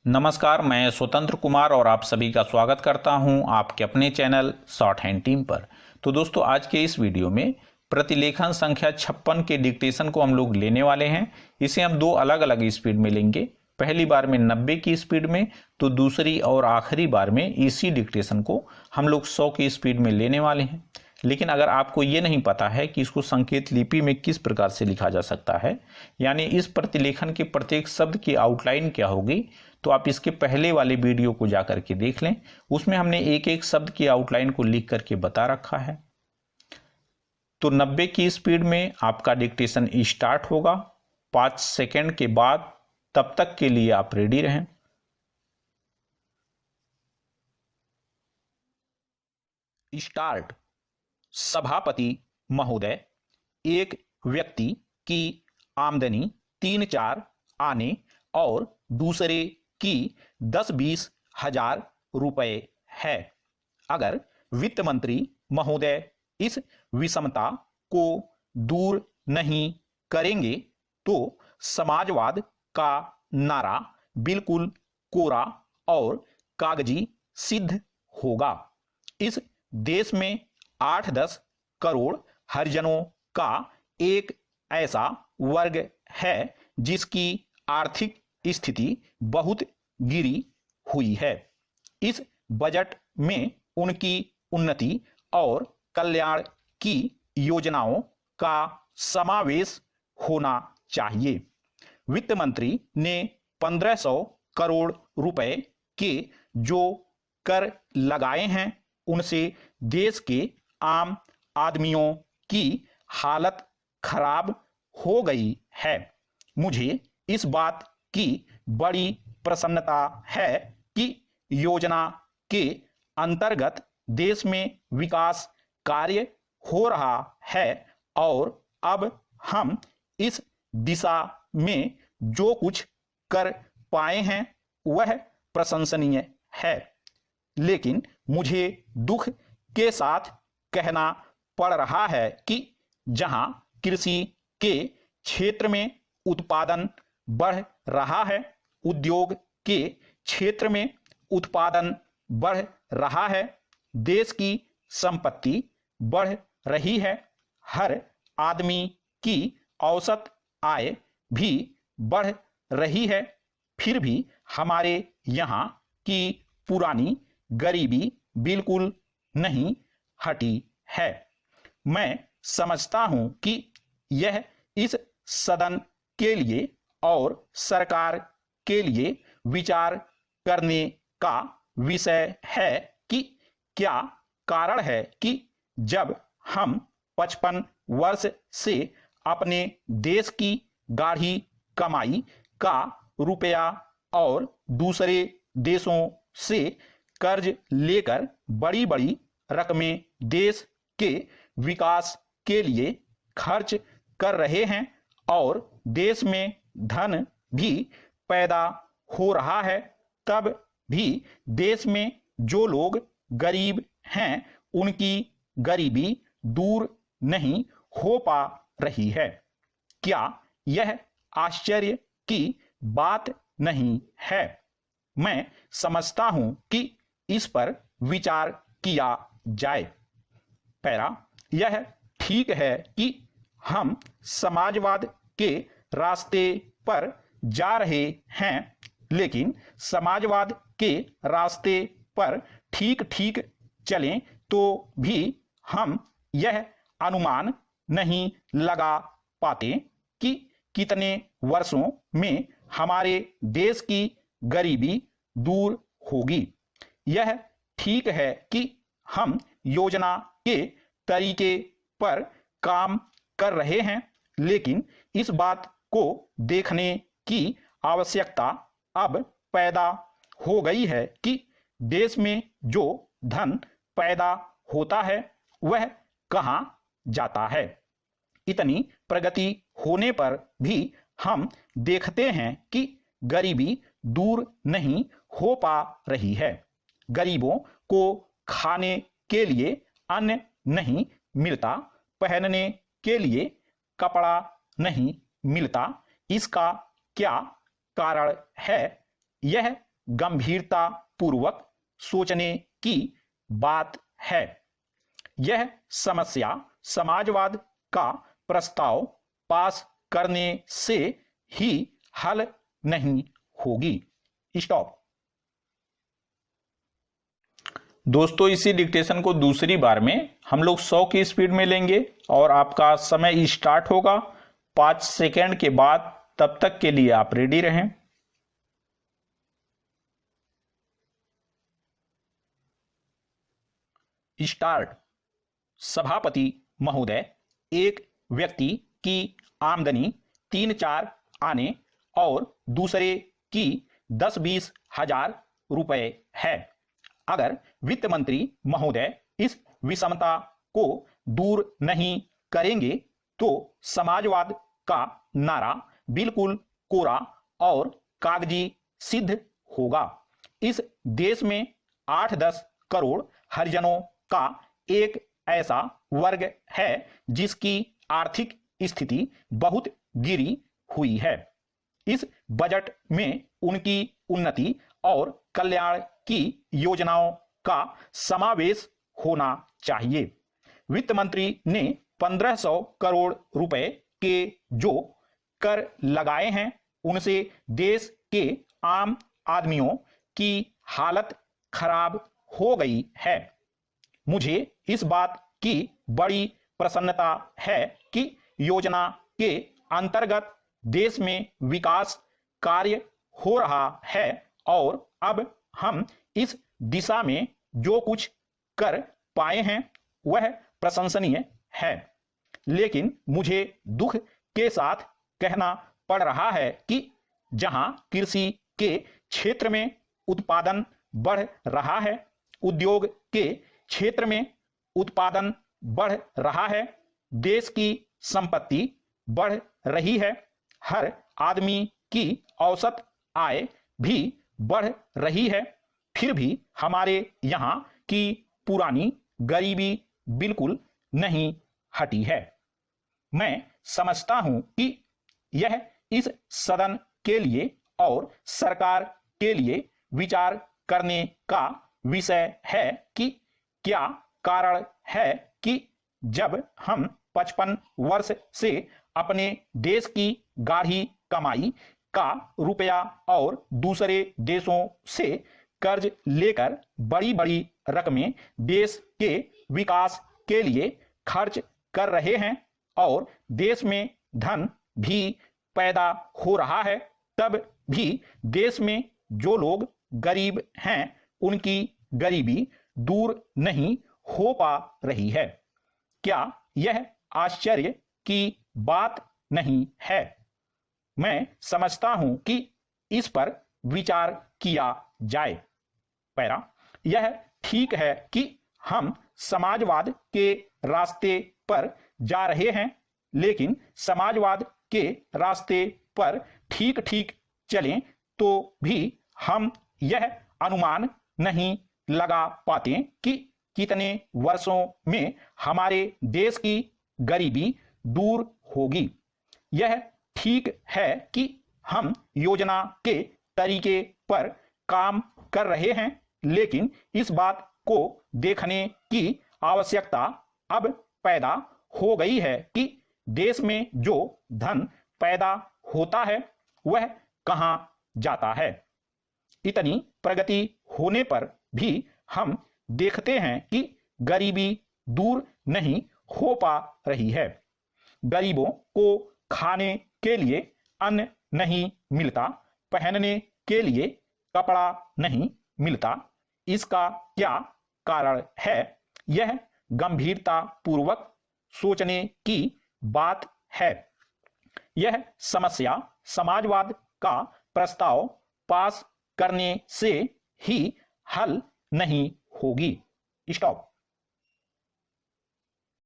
नमस्कार, मैं स्वतंत्र कुमार और आप सभी का स्वागत करता हूं आपके अपने चैनल शॉर्ट हैंड टीम पर। तो दोस्तों, आज के इस वीडियो में प्रतिलेखन संख्या 56 के डिक्टेशन को हम लोग लेने वाले हैं। इसे हम दो अलग अलग स्पीड में लेंगे, पहली बार में 90 की स्पीड में, तो दूसरी और आखिरी बार में इसी डिक्टेशन को हम लोग 100 की स्पीड में लेने वाले हैं। लेकिन अगर आपको ये नहीं पता है कि इसको संकेत लिपि में किस प्रकार से लिखा जा सकता है, यानी इस प्रतिलेखन के प्रत्येक शब्द की आउटलाइन क्या होगी, तो आप इसके पहले वाले वीडियो को जाकर के देख लें। उसमें हमने एक एक शब्द की आउटलाइन को लिख करके बता रखा है। तो 90 की स्पीड में आपका डिक्टेशन स्टार्ट होगा 5 सेकेंड के बाद। तब तक के लिए आप रेडी रहें। स्टार्ट। सभापति महोदय, एक व्यक्ति की आमदनी 3-4 आने और दूसरे की 10-20 हजार रुपए है। अगर वित्त मंत्री महोदय इस विषमता को दूर नहीं करेंगे तो समाजवाद का नारा बिल्कुल कोरा और कागजी सिद्ध होगा। इस देश में 8-10 करोड़ हरिजनों का एक ऐसा वर्ग है जिसकी आर्थिक स्थिति बहुत गिरी हुई है। इस बजट में उनकी उन्नति और कल्याण की योजनाओं का समावेश होना चाहिए। वित्त मंत्री ने 1500 करोड़ रुपए के जो कर लगाए हैं, उनसे देश के आम आदमियों की हालत खराब हो गई है। मुझे इस बात की बड़ी प्रसन्नता है कि योजना के अंतर्गत देश में विकास कार्य हो रहा है और अब हम इस दिशा में जो कुछ कर पाए हैं वह प्रशंसनीय है। लेकिन मुझे दुख के साथ कहना पड़ रहा है कि जहां कृषि के क्षेत्र में उत्पादन बढ़ रहा है, उद्योग के क्षेत्र में उत्पादन बढ़ रहा है, देश की संपत्ति बढ़ रही है, हर आदमी की औसत आय भी बढ़ रही है, फिर भी हमारे यहाँ की पुरानी गरीबी बिल्कुल नहीं हटी है। मैं समझता हूं कि यह इस सदन के लिए और सरकार के लिए विचार करने का विषय है कि क्या कारण है कि जब हम 55 वर्ष से अपने देश की गाढ़ी कमाई का रुपया और दूसरे देशों से कर्ज लेकर बड़ी बड़ी रकमें देश के विकास के लिए खर्च कर रहे हैं और देश में धन भी पैदा हो रहा है, तब भी देश में जो लोग गरीब हैं उनकी गरीबी दूर नहीं हो पा रही है। क्या यह आश्चर्य की बात नहीं है? मैं समझता हूं कि इस पर विचार किया जाए। पैरा, यह ठीक है कि हम समाजवाद के रास्ते पर जा रहे हैं, लेकिन समाजवाद के रास्ते पर ठीक ठीक चलें तो भी हम यह अनुमान नहीं लगा पाते कि कितने वर्षों में हमारे देश की गरीबी दूर होगी। यह ठीक है कि हम योजना के तरीके पर काम कर रहे हैं, लेकिन इस बात को देखने की आवश्यकता अब पैदा हो गई है कि देश में जो धन पैदा होता है वह कहां जाता है। इतनी प्रगति होने पर भी हम देखते हैं कि गरीबी दूर नहीं हो पा रही है। गरीबों को खाने के लिए अन्न नहीं मिलता, पहनने के लिए कपड़ा नहीं मिलता। इसका क्या कारण है? यह गंभीरता पूर्वक सोचने की बात है। यह समस्या समाजवाद का प्रस्ताव पास करने से ही हल नहीं होगी। स्टॉप। दोस्तों, इसी डिक्टेशन को दूसरी बार में हम लोग 100 की स्पीड में लेंगे और आपका समय स्टार्ट होगा 5 सेकेंड के बाद। तब तक के लिए आप रेडी रहें। स्टार्ट। सभापति महोदय, एक व्यक्ति की आमदनी 3-4 आने और दूसरे की 10-20 हजार रुपए है। अगर वित्त मंत्री महोदय इस विषमता को दूर नहीं करेंगे तो समाजवाद का नारा बिल्कुल कोरा और कागजी सिद्ध होगा। इस देश में 8-10 करोड़ हरिजनों का एक ऐसा वर्ग है जिसकी आर्थिक स्थिति बहुत गिरी हुई है। इस बजट में उनकी उन्नति और कल्याण की योजनाओं का समावेश होना चाहिए। वित्त मंत्री ने 1500 करोड़ रुपए के जो कर लगाए हैं उनसे देश के आम आदमियों की हालत खराब हो गई है। मुझे इस बात की बड़ी प्रसन्नता है कि योजना के अंतर्गत देश में विकास कार्य हो रहा है और अब हम इस दिशा में जो कुछ कर पाए हैं वह प्रशंसनीय है। लेकिन मुझे दुख के साथ कहना पड़ रहा है कि जहां कृषि के क्षेत्र में उत्पादन बढ़ रहा है, उद्योग के क्षेत्र में उत्पादन बढ़ रहा है, देश की संपत्ति बढ़ रही है, हर आदमी की औसत आय भी बढ़ रही है, फिर भी हमारे यहाँ की पुरानी गरीबी बिल्कुल नहीं हटी है। मैं समझता हूं कि यह इस सदन के लिए और सरकार के लिए विचार करने का विषय है कि क्या कारण है कि जब हम 55 वर्ष से अपने देश की गाढ़ी कमाई का रुपया और दूसरे देशों से कर्ज लेकर बड़ी बड़ी रकमें देश के विकास के लिए खर्च कर रहे हैं और देश में धन भी पैदा हो रहा है, तब भी देश में जो लोग गरीब हैं उनकी गरीबी दूर नहीं हो पा रही है। क्या यह आश्चर्य की बात नहीं है? मैं समझता हूं कि इस पर विचार किया जाए। पैरा, यह ठीक है कि हम समाजवाद के रास्ते पर जा रहे हैं, लेकिन समाजवाद के रास्ते पर ठीक ठीक चलें तो भी हम यह अनुमान नहीं लगा पाते कि कितने वर्षों में हमारे देश की गरीबी दूर होगी। यह ठीक है कि हम योजना के तरीके पर काम कर रहे हैं, लेकिन इस बात को देखने की आवश्यकता अब पैदा हो गई है कि देश में जो धन पैदा होता है वह कहां जाता है। इतनी प्रगति होने पर भी हम देखते हैं कि गरीबी दूर नहीं हो पा रही है। गरीबों को खाने के लिए अन्न नहीं मिलता, पहनने के लिए कपड़ा नहीं मिलता। इसका क्या कारण है? यह गंभीरता पूर्वक सोचने की बात है। यह समस्या समाजवाद का प्रस्ताव पास करने से ही हल नहीं होगी। स्टॉप।